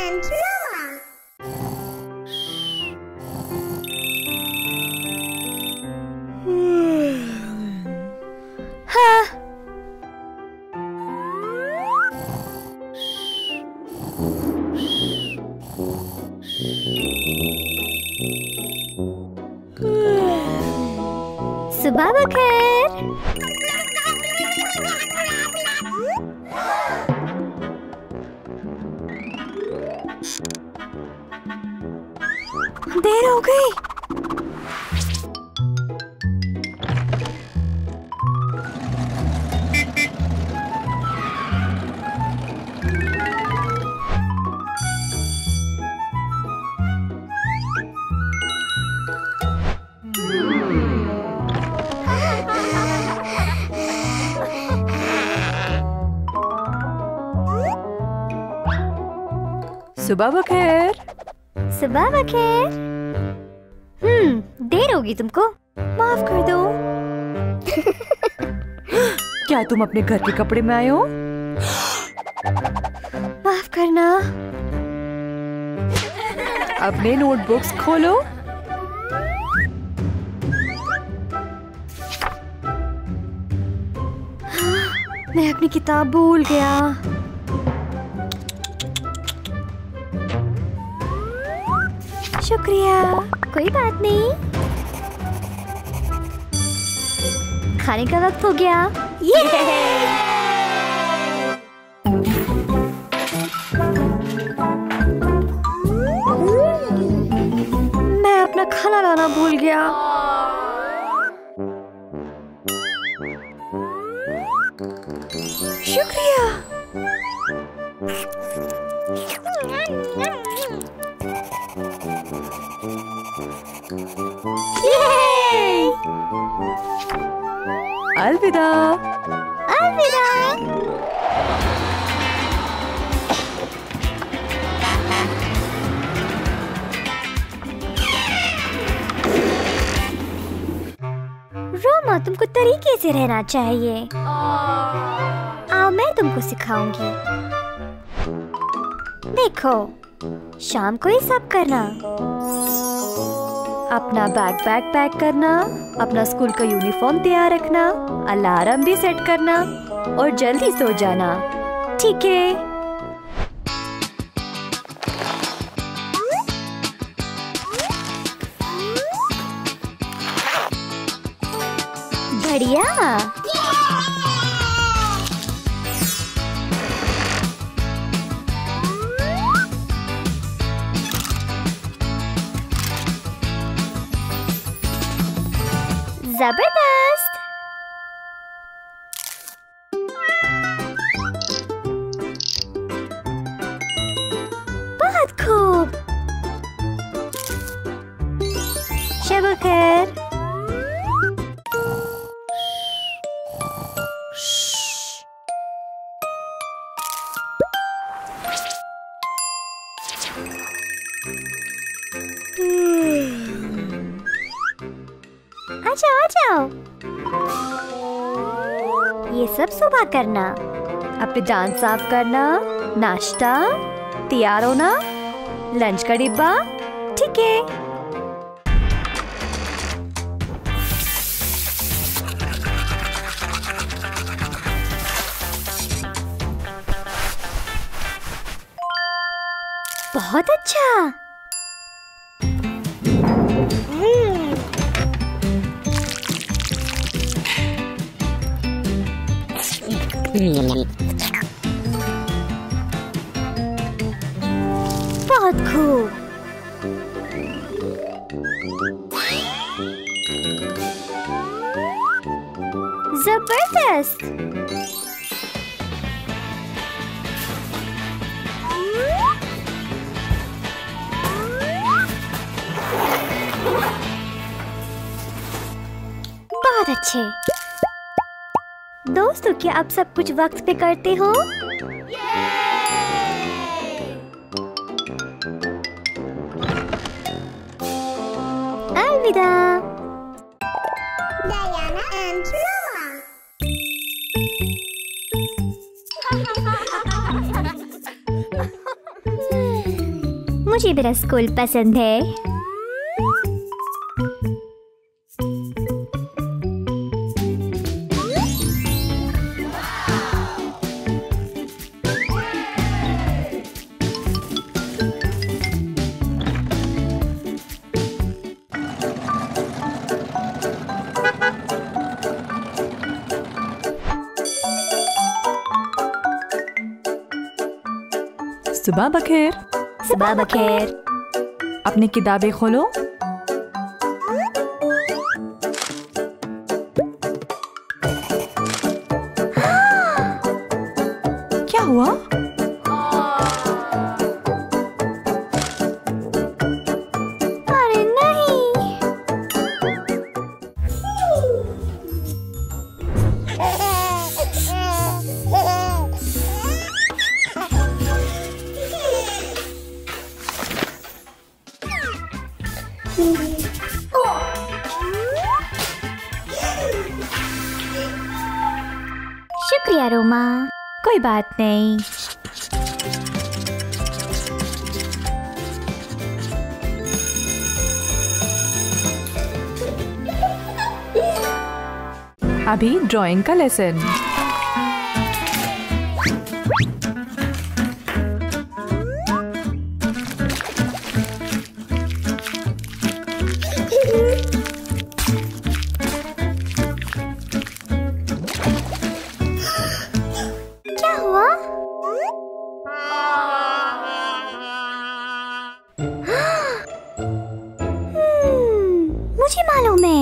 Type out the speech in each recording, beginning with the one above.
and Roma. सुबह बखैर। देर हो गई। सुबह बखैर। सुबह बखैर। देर होगी तुमको, माफ कर दो। क्या तुम अपने घर के कपड़े में आए हो? माफ करना। अपने नोटबुक्स खोलो। मैं अपनी किताब भूल गया। शुक्रिया। कोई बात नहीं। खाने का वक्त हो गया। ये मैं अपना खाना लाना भूल गया। शुक्रिया। अलविदा। अलविदा। रोमा, तुमको तरीके से रहना चाहिए। आओ, मैं तुमको सिखाऊंगी। देखो, शाम को ही सब करना। अपना बैग पैक करना, अपना स्कूल का यूनिफॉर्म तैयार रखना, अलार्म भी सेट करना और जल्दी सो जाना। ठीक है? बढ़िया। जबरदस्त। बहुत खूब। शब खैर। आ जाओ। ये सब सुबह करना। अपने दांत साफ करना, नाश्ता, तैयार होना, लंच का डिब्बा। ठीक है? बहुत अच्छा। बहुत खूब। जबरदस्त। बहुत अच्छे। दोस्तों, क्या आप सब कुछ वक्त पे करते हो? अलविदा। Diana and Roma. मुझे मेरा स्कूल पसंद है। सुबह बखैर। सुबह बखैर। अपनी किताबें खोलो। क्या हुआ? अरे नहीं। शुक्रिया रोमा। कोई बात नहीं। अभी ड्राइंग का लेसन। क्या हुआ? मुझे मालूम है।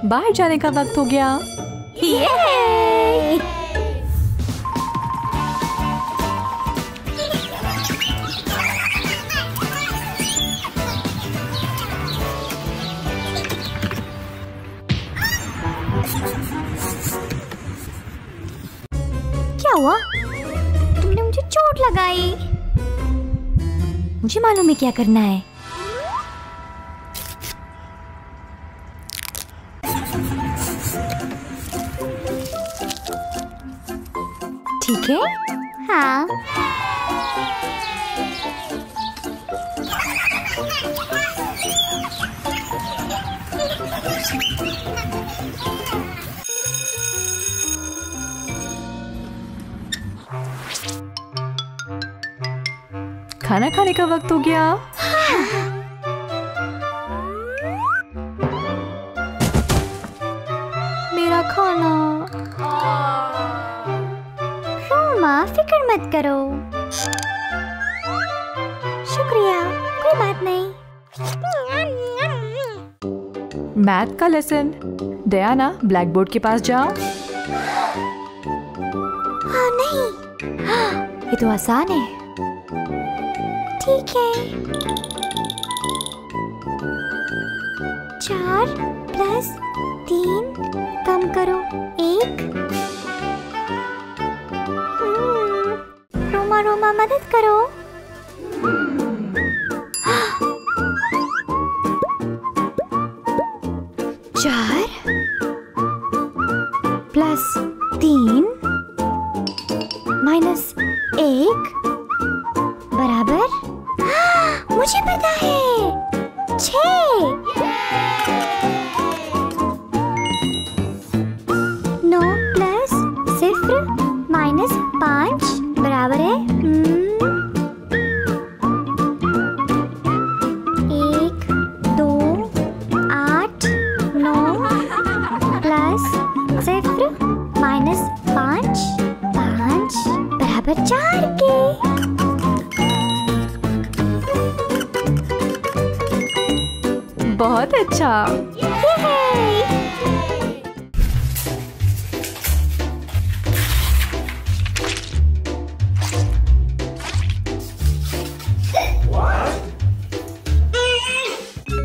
बाहर जाने का वक्त हो गया। ये क्या हुआ? तुमने मुझे चोट लगाई। मुझे मालूम है क्या करना है। ठीक है? हाँ। खाना खाने का वक्त हो गया। मेरा खाना। रोमा फिक्र मत करो। शुक्रिया, कोई बात नहीं। मैथ का लेसन। डियाना, ब्लैक बोर्ड के पास जाओ। हाँ नहीं, ये तो आसान है। ठीक है। 4 + 3 कम करो 1। रोमा रोमा मदद करो। 4 + 3 - 1 बराबर। मुझे पता है, 6। 9 + 0 - 5 बराबर है 1, 2, 8, 9 + 0 - 5 5 बराबर 4 के। बहुत अच्छा।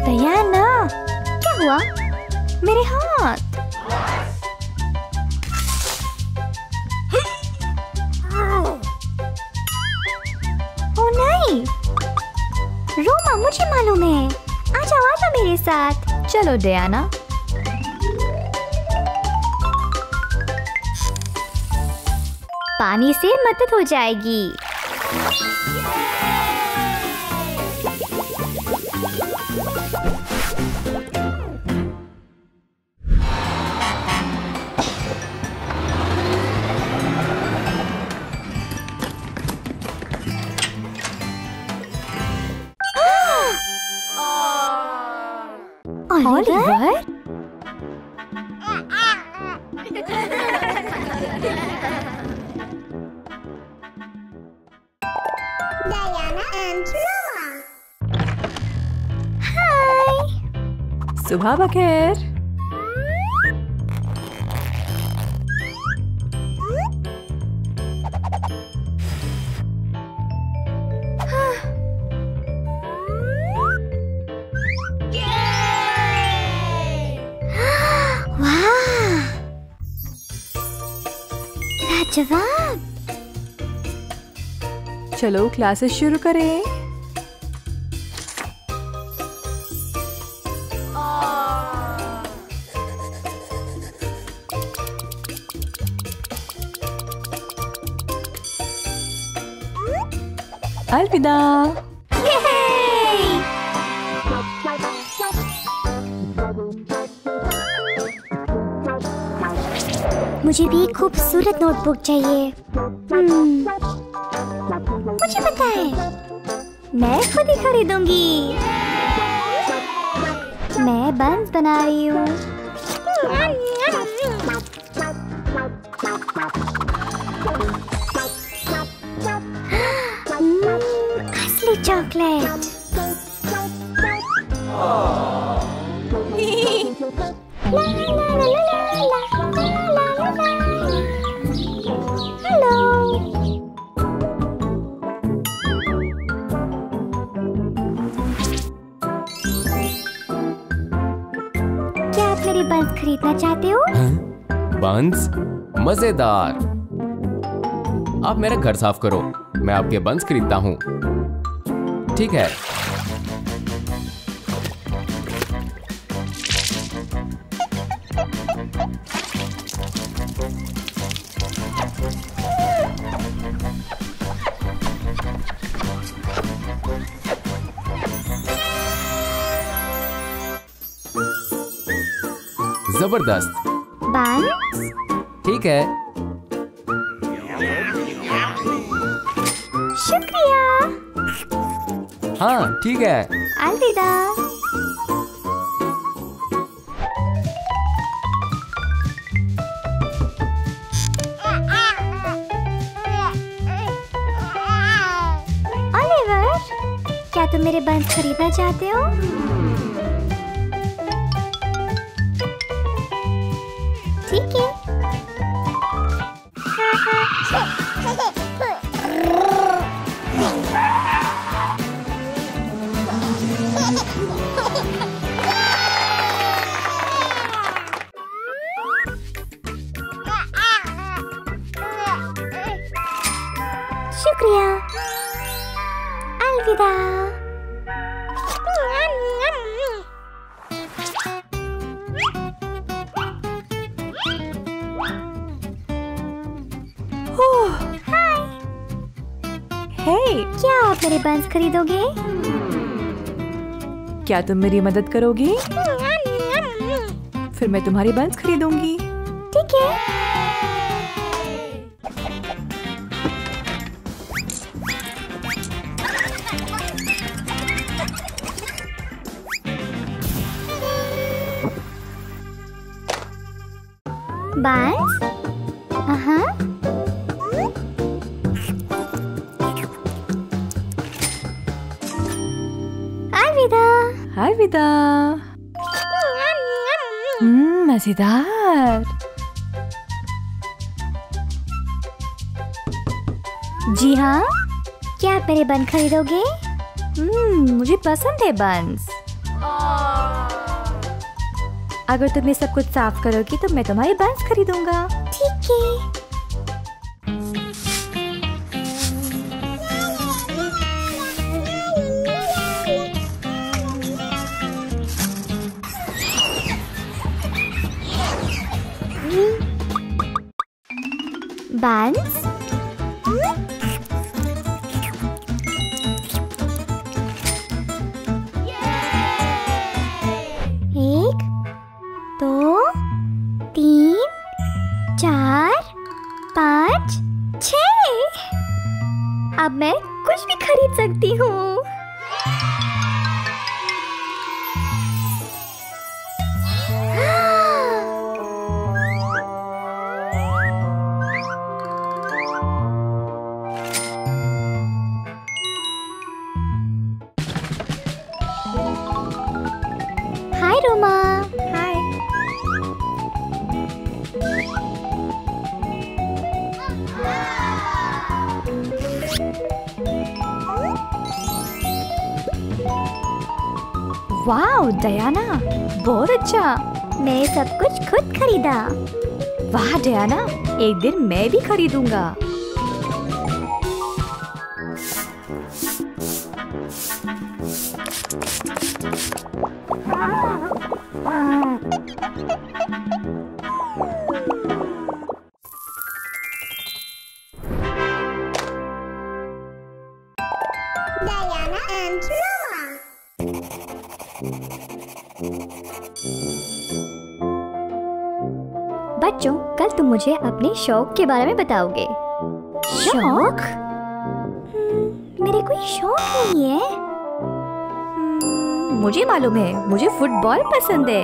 डियाना, क्या हुआ? मेरे हाथ। ओ नहीं, रोमा मुझे मालूम है। आ जाओ मेरे साथ। चलो डियाना। पानी से मदद हो जाएगी। ओलिवर? Diana and Roma. हाय। सुबह बखैर। जवाब। चलो क्लासेस शुरू करें। अलविदा। मुझे भी एक खूबसूरत नोटबुक चाहिए। मुझे पता है, मैं खुद ही खरीदूंगी। मैं बंस बना रही हूँ। असली चॉकलेट। मेरे बंस खरीदना चाहते हो? बंस? मजेदार। आप मेरा घर साफ करो, मैं आपके बंस खरीदता हूँ। ठीक है। जबरदस्त। बंस? ठीक है। शुक्रिया। हाँ ठीक है। अलविदा। ओलिवर, क्या तुम मेरे बंस खरीदना चाहते हो? ठीक है। शुक्रिया। अलविदा। क्या आप मेरे बंस खरीदोगे? क्या तुम मेरी मदद करोगी? फिर मैं तुम्हारी बंस खरीदूंगी। ठीक है। बंस? हाँ। अलविदा। मजेदार। जी हाँ, क्या आप मेरे बंस खरीदोगे? मुझे पसंद है बंस। अगर तुम ये सब कुछ साफ करोगी तो मैं तुम्हारी बंस खरीदूंगा। ठीक है। बंस? 4, 5, 6। अब मैं कुछ भी खरीद सकती हूँ। हाय रोमा। हाय। वाह डियाना, बहुत अच्छा। मैं सब कुछ खुद खरीदा। वाह डियाना, एक दिन मैं भी खरीदूंगा। Diana and Roma. बच्चों, कल तुम मुझे अपने शौक के बारे में बताओगे। शौक? मेरे कोई शौक नहीं है। मुझे मालूम है, मुझे फुटबॉल पसंद है।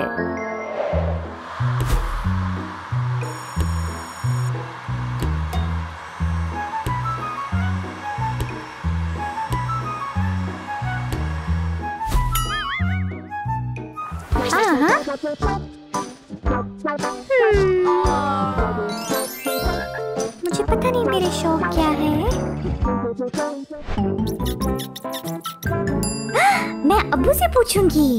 मुझे पता नहीं मेरे शौक क्या है। मैं अब्बू से पूछूंगी।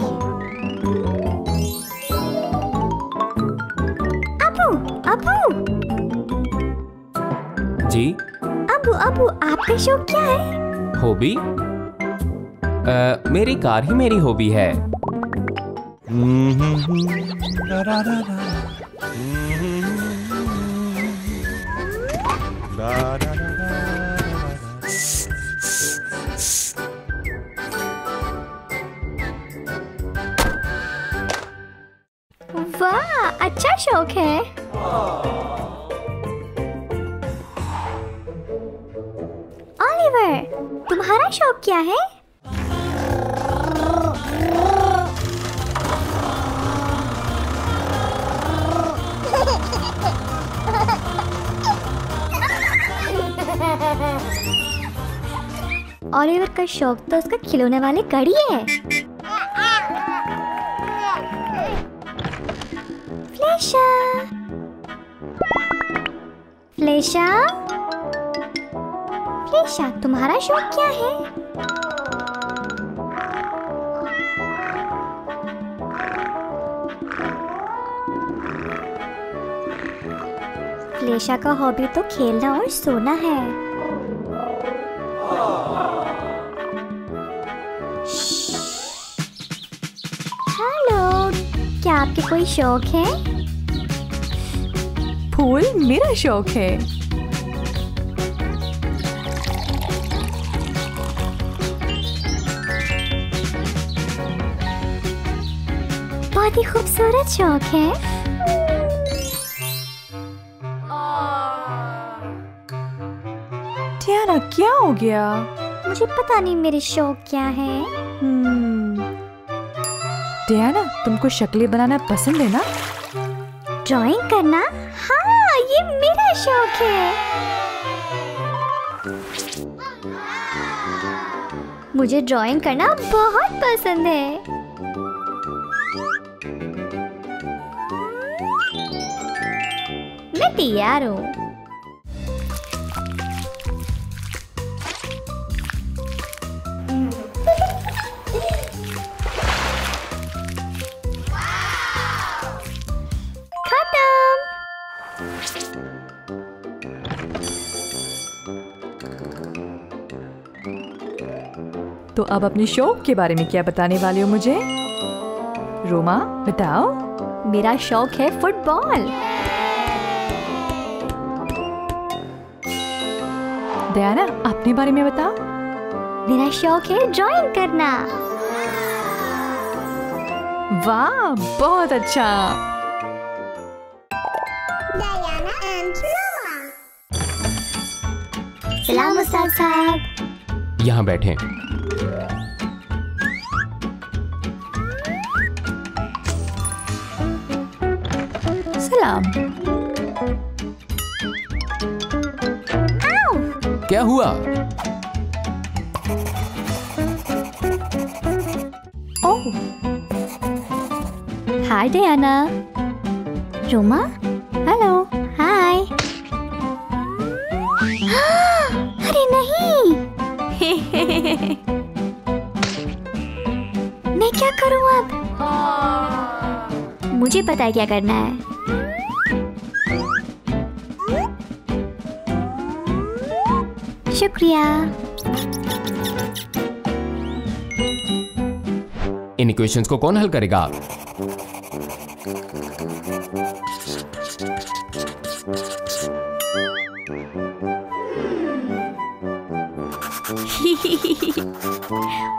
अब्बू, अब्बू। जी। अब्बू, अब्बू, आपका शौक क्या है? हॉबी? मेरी कार ही मेरी हॉबी है। वाह, अच्छा शौक है। ओलिवर, तुम्हारा शौक क्या है? ओलिवर का शौक तो उसका खिलौने वाली घड़ी है। फ्लेशा, फ्लेशा, फ्लेशा, तुम्हारा शौक क्या है? फ्लेशा का हॉबी तो खेलना और सोना है। हेलो, क्या आपके कोई शौक है? फूल मेरा शौक है। बहुत ही खूबसूरत शौक है। डियाना, क्या हो गया? मुझे पता नहीं मेरे शौक क्या है। डियाना, तुमको शक्लें बनाना पसंद है ना? ड्राइंग करना? हाँ, ये मेरा शौक है। मुझे ड्राइंग करना बहुत पसंद है। मैं तैयार हूँ। तो अब अपने शौक के बारे में क्या बताने वाले हो मुझे? रोमा, बताओ। मेरा शौक है फुटबॉल। डियाना, अपने बारे में बताओ। मेरा शौक है ड्राइंग करना। वाह, बहुत अच्छा। Diana and Roma. सलाम उस्ताद साहब। यहाँ बैठें। सलाम। क्या हुआ? ओह, हाय डियाना। रोमा, हेलो, हाय। अरे नहीं। मैं क्या करूं अब? मुझे पता है क्या करना है। शुक्रिया। इन इक्वेशंस को कौन हल करेगा?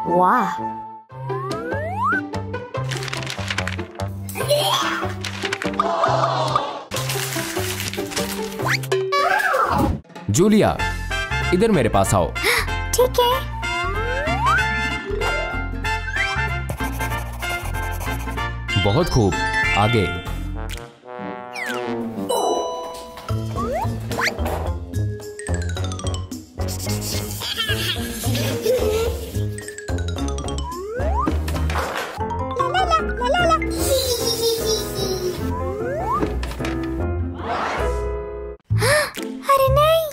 वाह, जूलिया, इधर मेरे पास आओ। ठीक है। बहुत खूब, आगे। अरे नहीं।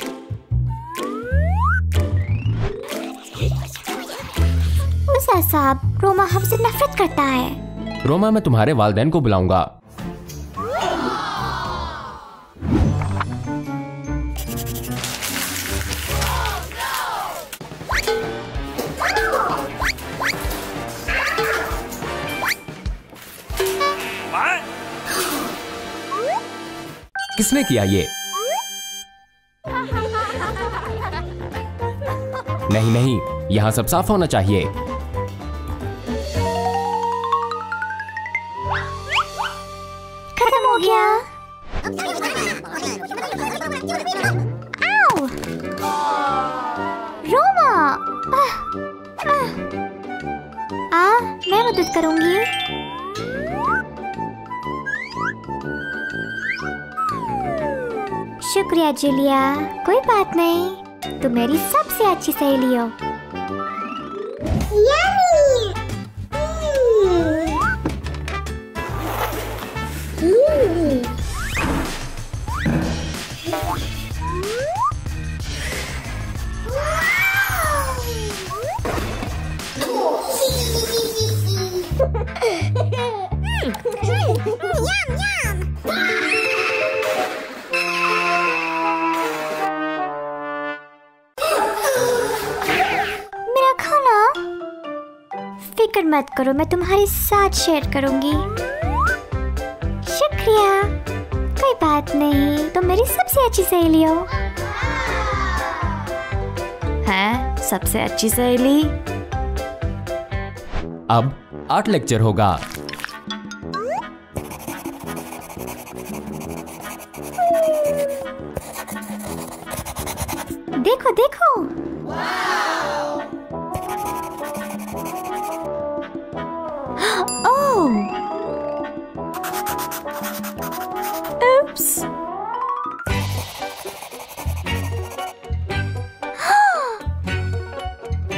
उस्ताद साहब, रोमा हमसे नफरत करता है। रोमा, मैं तुम्हारे वालिदैन को बुलाऊंगा। किसने किया ये? नहीं नहीं, यहाँ सब साफ होना चाहिए। खत्म हो गया। आओ, रोमा। मैं मदद करूंगी। शुक्रिया जूलिया। कोई बात नहीं, तुम मेरी सबसे अच्छी सहेली हो। मेरा खाना फिक्र मत करो, मैं तुम्हारे साथ शेयर करूंगी। शुक्रिया। कोई बात नहीं, तुम मेरी सबसे अच्छी सहेली हो। हैं? सबसे अच्छी सहेली? अब आर्ट लेक्चर होगा। देखो देखो। ओह, उप्स।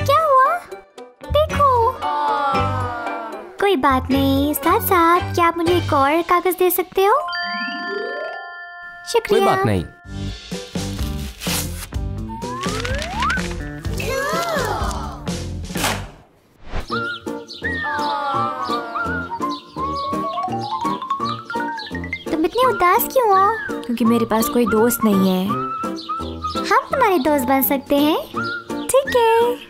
क्या हुआ? देखो। कोई बात नहीं उस्ताद साहब, क्या आप मुझे एक और कागज दे सकते हो? शुक्रिया। कोई बात नहीं। तुम इतने उदास क्यों हो? क्योंकि मेरे पास कोई दोस्त नहीं है। हम तुम्हारे दोस्त बन सकते हैं। ठीक है।